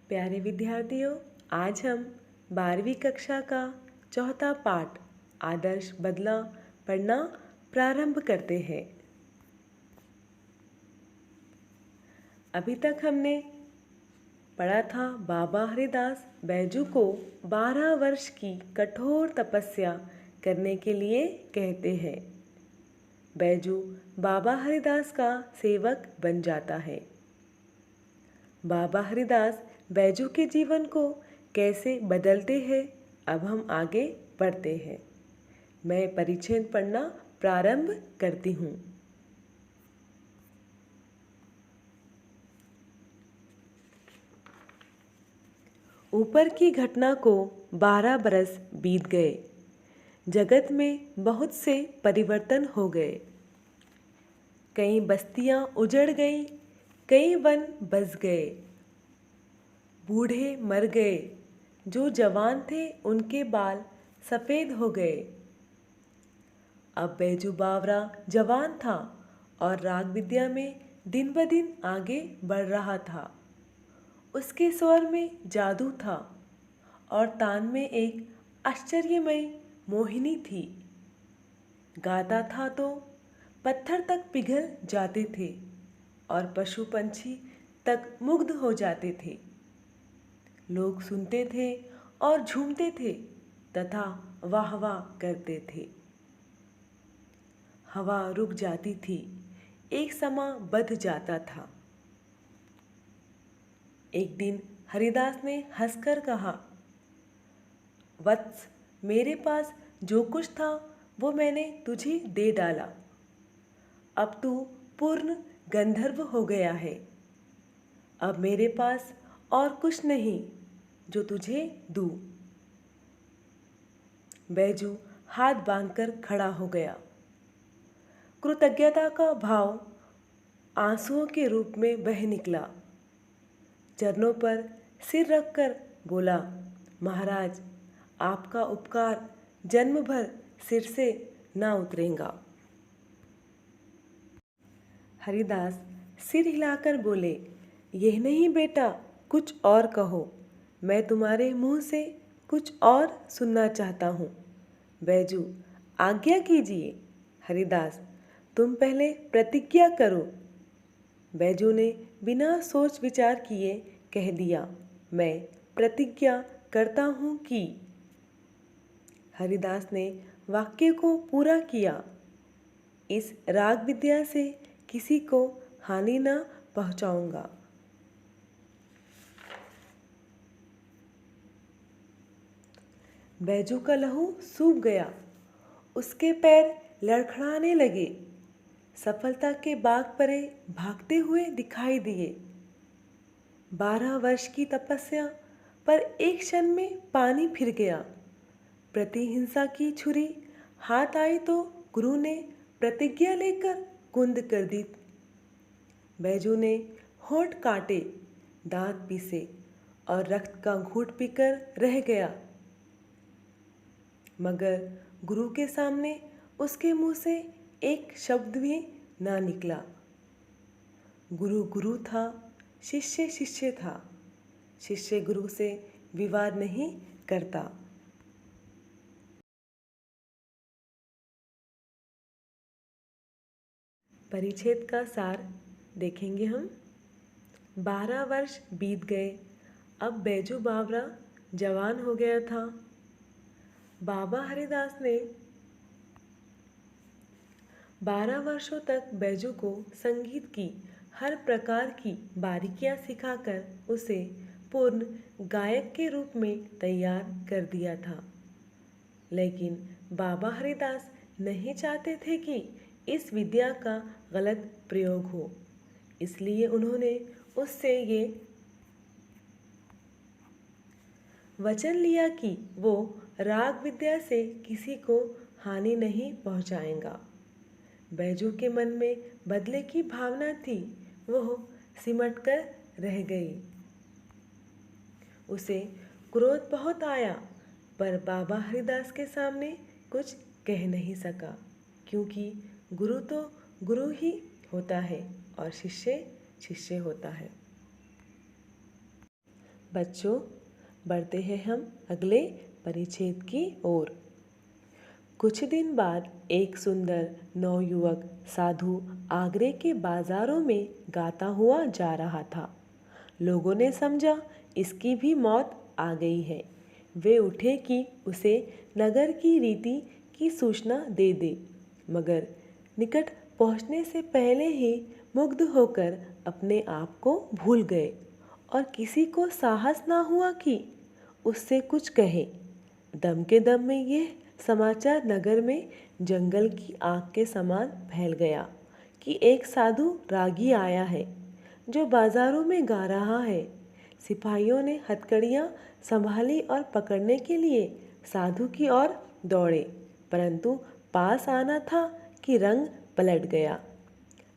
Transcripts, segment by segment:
प्यारे विद्यार्थियों, आज हम 12वीं कक्षा का चौथा पाठ आदर्श बदला पढ़ना प्रारंभ करते हैं। अभी तक हमने पढ़ा था बाबा हरिदास बैजू को 12 वर्ष की कठोर तपस्या करने के लिए कहते हैं। बैजू बाबा हरिदास का सेवक बन जाता है। बाबा हरिदास बैजू के जीवन को कैसे बदलते हैं, अब हम आगे बढ़ते हैं। मैं परिच्छेद पढ़ना प्रारंभ करती हूँ। ऊपर की घटना को 12 बरस बीत गए। जगत में बहुत से परिवर्तन हो गए। कई बस्तियाँ उजड़ गई, कई वन बस गए। बूढ़े मर गए, जो जवान थे उनके बाल सफ़ेद हो गए। अब बैजू बावरा जवान था और राग विद्या में दिन ब दिन आगे बढ़ रहा था। उसके स्वर में जादू था और तान में एक आश्चर्यमय मोहिनी थी। गाता था तो पत्थर तक पिघल जाते थे और पशु पंछी तक मुग्ध हो जाते थे। लोग सुनते थे और झूमते थे तथा वाह वाह करते थे। हवा रुक जाती थी, एक समा बंध जाता था। एक दिन हरिदास ने हंसकर कहा, वत्स, मेरे पास जो कुछ था वो मैंने तुझे दे डाला। अब तू पूर्ण गंधर्व हो गया है। अब मेरे पास और कुछ नहीं जो तुझे दूँ। बैजू हाथ बांधकर खड़ा हो गया। कृतज्ञता का भाव आंसुओं के रूप में बह निकला। चरणों पर सिर रखकर बोला, महाराज, आपका उपकार जन्म भर सिर से ना उतरेगा। हरिदास सिर हिलाकर बोले, यह नहीं बेटा, कुछ और कहो। मैं तुम्हारे मुंह से कुछ और सुनना चाहता हूँ। बैजू, आज्ञा कीजिए। हरिदास, तुम पहले प्रतिज्ञा करो। बैजू ने बिना सोच विचार किए कह दिया, मैं प्रतिज्ञा करता हूँ कि। हरिदास ने वाक्य को पूरा किया। इस राग विद्या से किसी को हानि न पहुँचाऊँगा। बैजू का लहू सूख गया। उसके पैर लड़खड़ाने लगे। सफलता के बाग परे भागते हुए दिखाई दिए। 12 वर्ष की तपस्या पर एक क्षण में पानी फिर गया। प्रतिहिंसा की छुरी हाथ आई तो गुरु ने प्रतिज्ञा लेकर कुंद कर दी। बैजू ने होंठ काटे, दांत पीसे और रक्त का घूंट पीकर रह गया। मगर गुरु के सामने उसके मुंह से एक शब्द भी ना निकला। गुरु गुरु था, शिष्य शिष्य था। शिष्य गुरु से विवाद नहीं करता। परिच्छेद का सार देखेंगे हम। 12 वर्ष बीत गए। अब बैजू बावरा जवान हो गया था। बाबा हरिदास ने 12 वर्षों तक बैजू को संगीत की हर प्रकार की बारीकियां सिखाकर उसे पूर्ण गायक के रूप में तैयार कर दिया था। लेकिन बाबा हरिदास नहीं चाहते थे कि इस विद्या का गलत प्रयोग हो, इसलिए उन्होंने उससे ये वचन लिया कि वो राग विद्या से किसी को हानि नहीं पहुंचाएगा। बैजू के मन में बदले की भावना थी, वह सिमट कर रह गई। उसे क्रोध बहुत आया, पर बाबा हरिदास के सामने कुछ कह नहीं सका, क्योंकि गुरु तो गुरु ही होता है और शिष्य शिष्य होता है। बच्चों, बढ़ते हैं हम अगले परिच्छेद की ओर। कुछ दिन बाद एक सुंदर नवयुवक साधु आगरे के बाजारों में गाता हुआ जा रहा था। लोगों ने समझा इसकी भी मौत आ गई है। वे उठे कि उसे नगर की रीति की सूचना दे दे, मगर निकट पहुंचने से पहले ही मुग्ध होकर अपने आप को भूल गए और किसी को साहस ना हुआ कि उससे कुछ कहे। दम के दम में यह समाचार नगर में जंगल की आग के समान फैल गया कि एक साधु रागी आया है जो बाजारों में गा रहा है। सिपाहियों ने हथकड़ियाँ संभाली और पकड़ने के लिए साधु की ओर दौड़े, परंतु पास आना था कि रंग पलट गया।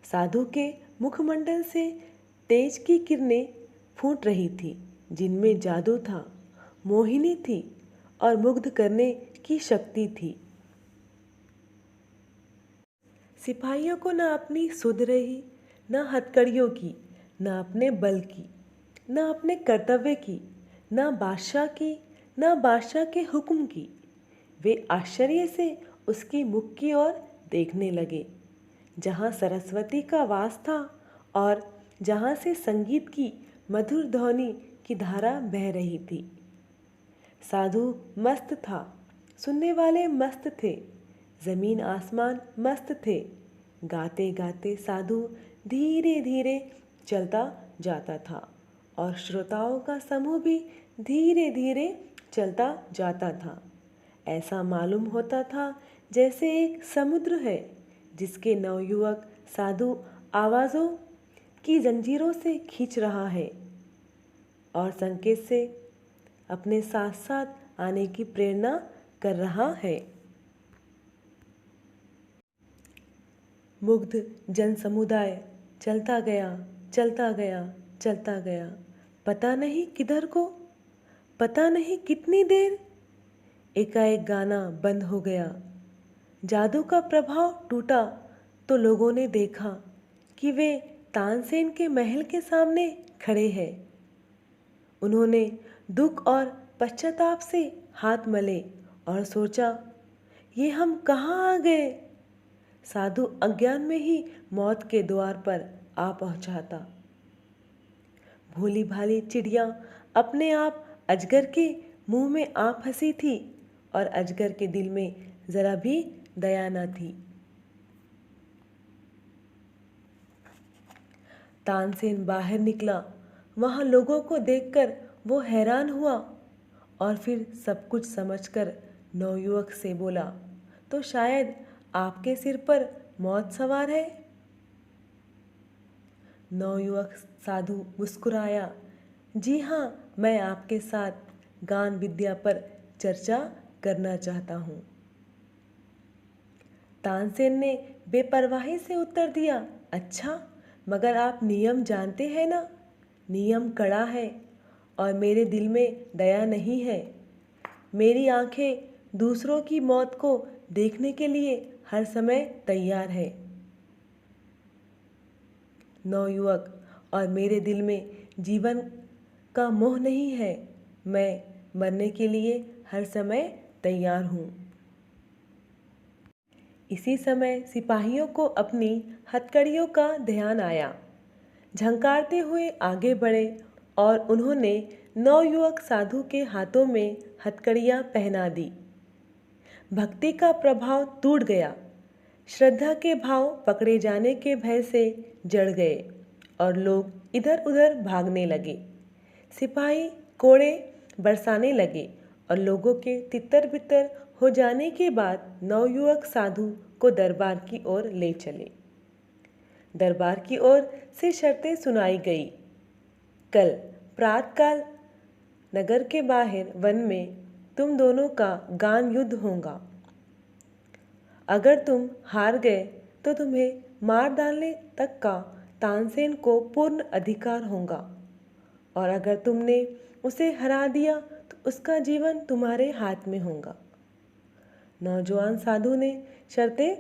साधु के मुखमंडल से तेज की किरणें फूट रही थी, जिनमें जादू था, मोहिनी थी और मुग्ध करने की शक्ति थी। सिपाहियों को न अपनी सुध रही, न हथकड़ियों की, न अपने बल की, न अपने कर्तव्य की, न बादशाह की, न बादशाह के हुक्म की। वे आश्चर्य से उसकी मुख की ओर देखने लगे, जहाँ सरस्वती का वास था और जहाँ से संगीत की मधुर ध्वनि की धारा बह रही थी। साधु मस्त था, सुनने वाले मस्त थे, जमीन आसमान मस्त थे। गाते गाते साधु धीरे धीरे चलता जाता था और श्रोताओं का समूह भी धीरे धीरे चलता जाता था। ऐसा मालूम होता था जैसे एक समुद्र है जिसके नवयुवक साधु आवाज़ों की जंजीरों से खींच रहा है और संकेत से अपने साथ साथ आने की प्रेरणा कर रहा है। मुग्ध जन समुदाय चलता गया, चलता गया, चलता गया, पता नहीं किधर को, पता नहीं कितनी देर। एकाएक गाना बंद हो गया। जादू का प्रभाव टूटा तो लोगों ने देखा कि वे तानसेन के महल के सामने खड़े हैं। उन्होंने दुख और पश्चाताप से हाथ मले और सोचा, ये हम कहाँ आ गए। साधु अज्ञान में ही मौत के द्वार पर आ पहुँचा था। भोली भाली चिड़िया अपने आप अजगर के मुंह में आ फंसी थी और अजगर के दिल में जरा भी दया न थी। तानसेन बाहर निकला। वहाँ लोगों को देखकर वो हैरान हुआ और फिर सब कुछ समझकर नवयुवक से बोला, तो शायद आपके सिर पर मौत सवार है। नवयुवक साधु मुस्कुराया, जी हाँ, मैं आपके साथ गान विद्या पर चर्चा करना चाहता हूँ। तानसेन ने बेपरवाही से उत्तर दिया, अच्छा, मगर आप नियम जानते हैं ना? नियम कड़ा है और मेरे दिल में दया नहीं है। मेरी आंखें दूसरों की मौत को देखने के लिए हर समय तैयार है। नवयुवक, और मेरे दिल में जीवन का मोह नहीं है। मैं मरने के लिए हर समय तैयार हूँ। इसी समय सिपाहियों को अपनी हथकड़ियों का ध्यान आया। झंकारते हुए आगे बढ़े और उन्होंने नवयुवक साधु के हाथों में हथकड़ियाँ पहना दी। भक्ति का प्रभाव टूट गया। श्रद्धा के भाव पकड़े जाने के भय से जड़ गए और लोग इधर उधर भागने लगे। सिपाही कोड़े बरसाने लगे और लोगों के तितर बितर हो जाने के बाद नवयुवक साधु को दरबार की ओर ले चले। दरबार की ओर से शर्तें सुनाई गई। कल प्रातःकाल नगर के बाहर वन में तुम दोनों का गान युद्ध होगा। अगर तुम हार गए तो तुम्हें मार डालने तक का तानसेन को पूर्ण अधिकार होगा, और अगर तुमने उसे हरा दिया तो उसका जीवन तुम्हारे हाथ में होगा। नौजवान साधु ने शर्तें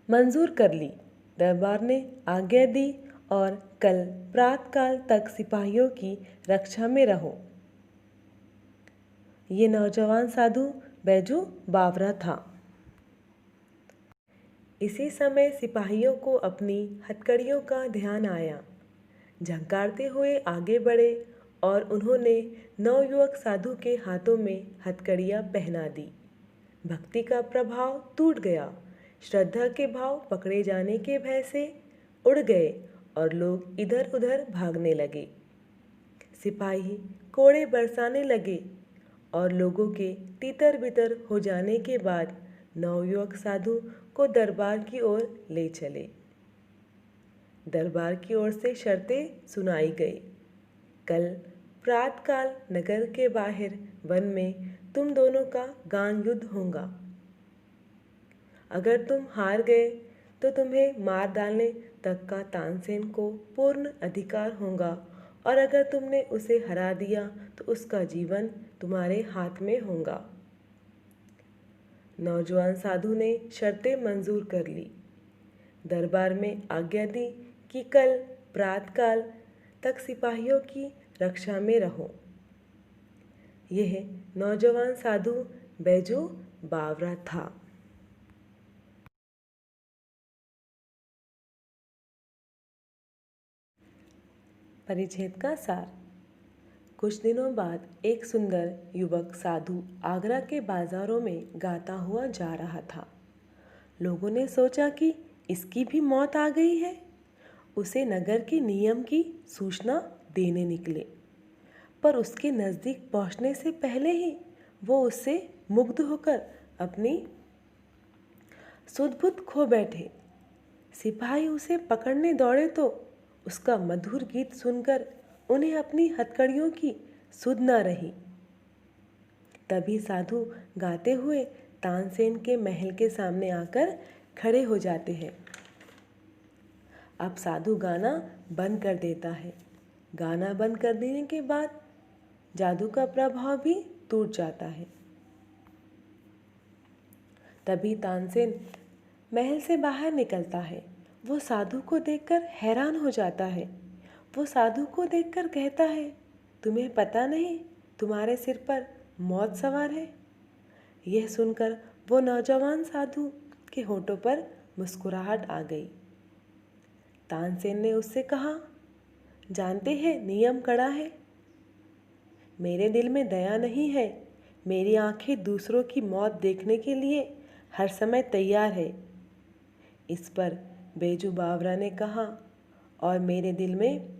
मंजूर कर ली। दरबार ने आज्ञा दी और कल प्रातःकाल तक सिपाहियों की रक्षा में रहो। ये नौजवान साधु बैजू बावरा था। इसी समय सिपाहियों को अपनी हथकड़ियों का ध्यान आया। झंकारते हुए आगे बढ़े और उन्होंने नवयुवक साधु के हाथों में हथकड़ियाँ पहना दी। भक्ति का प्रभाव टूट गया। श्रद्धा के भाव पकड़े जाने के भय से उड़ गए और लोग इधर उधर भागने लगे। सिपाही कोड़े बरसाने लगे और लोगों के तितर बितर हो जाने के बाद नवयुवक साधु को दरबार की ओर ले चले। दरबार की ओर से शर्तें सुनाई गई। कल प्रातःकाल नगर के बाहर वन में तुम दोनों का गान युद्ध होगा। अगर तुम हार गए तो तुम्हें मार डालने तक का तानसेन को पूर्ण अधिकार होगा और अगर तुमने उसे हरा दिया तो उसका जीवन तुम्हारे हाथ में होगा। नौजवान साधु ने शर्तें मंजूर कर ली। दरबार में आज्ञा दी कि कल प्रातःकाल तक सिपाहियों की रक्षा में रहो। यह नौजवान साधु बैजू बावरा था। परिच्छेद का सार। कुछ दिनों बाद एक सुंदर युवक साधु आगरा के बाजारों में गाता हुआ जा रहा था। लोगों ने सोचा कि इसकी भी मौत आ गई है। उसे नगर के नियम की सूचना देने निकले, पर उसके नज़दीक पहुंचने से पहले ही वो उससे मुग्ध होकर अपनी सुध-बुध खो बैठे। सिपाही उसे पकड़ने दौड़े तो उसका मधुर गीत सुनकर उन्हें अपनी हथकड़ियों की सुध न रही। तभी साधु गाते हुए तानसेन के महल के सामने आकर खड़े हो जाते हैं। अब साधु गाना बंद कर देता है। गाना बंद कर देने के बाद जादू का प्रभाव भी टूट जाता है। तभी तानसेन महल से बाहर निकलता है। वो साधु को देखकर हैरान हो जाता है। वो साधु को देखकर कहता है, तुम्हें पता नहीं तुम्हारे सिर पर मौत सवार है। यह सुनकर वो नौजवान साधु के होठों पर मुस्कुराहट आ गई। तानसेन ने उससे कहा, जानते हैं नियम कड़ा है। मेरे दिल में दया नहीं है। मेरी आंखें दूसरों की मौत देखने के लिए हर समय तैयार है। इस पर बैजू बावरा ने कहा, और मेरे दिल में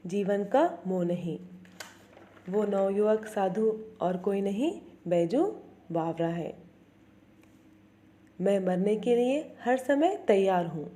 जीवन का मोह नहीं। वो नवयुवक साधु और कोई नहीं बैजू बावरा है। मैं मरने के लिए हर समय तैयार हूँ।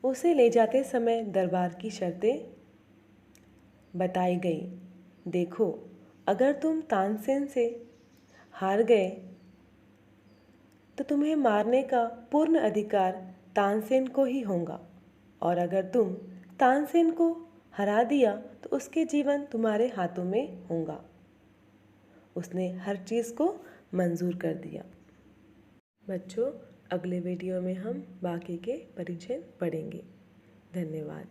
उसे ले जाते समय दरबार की शर्तें बताई गई। देखो, अगर तुम तानसेन से हार गए तो तुम्हें मारने का पूर्ण अधिकार तानसेन को ही होगा, और अगर तुम तानसेन को हरा दिया तो उसके जीवन तुम्हारे हाथों में होगा। उसने हर चीज़ को मंजूर कर दिया। बच्चों, अगले वीडियो में हम बाकी के परिच्छेद पढ़ेंगे। धन्यवाद।